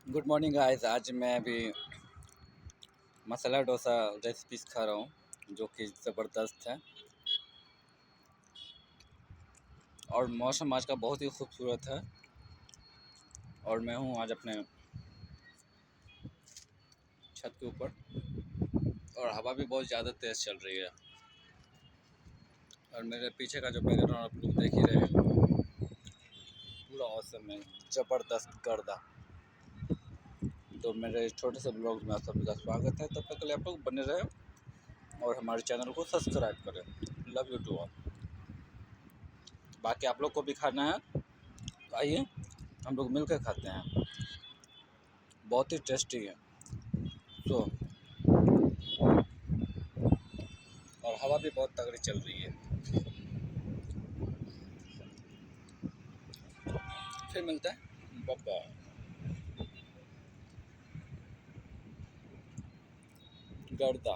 Good morning guys. आज मैं अभी मसाला डोसा रेसिपीज खा रहा हूँ जो कि ज़बरदस्त है। और मौसम आज का बहुत ही खूबसूरत है। और मैं हूँ आज अपने छत के ऊपर और हवा भी बहुत ज़्यादा तेज़ चल रही है। और मेरे पीछे का जो बैकग्राउंड आप लोग देख ही रहे हैं, पूरा औसम है, ज़बरदस्त गर्दा। तो मेरे इस छोटे से ब्लॉग में आप सभी का स्वागत है। तब तक के लिए आप लोग बने रहें और हमारे चैनल को सब्सक्राइब करें। Love you to all. बाकी आप लोग को भी खाना है तो आइए हम लोग मिलकर खाते हैं। बहुत ही टेस्टी है। तो और हवा भी बहुत तगड़ी चल रही है। फिर मिलता है। Bye bye. गर्दा।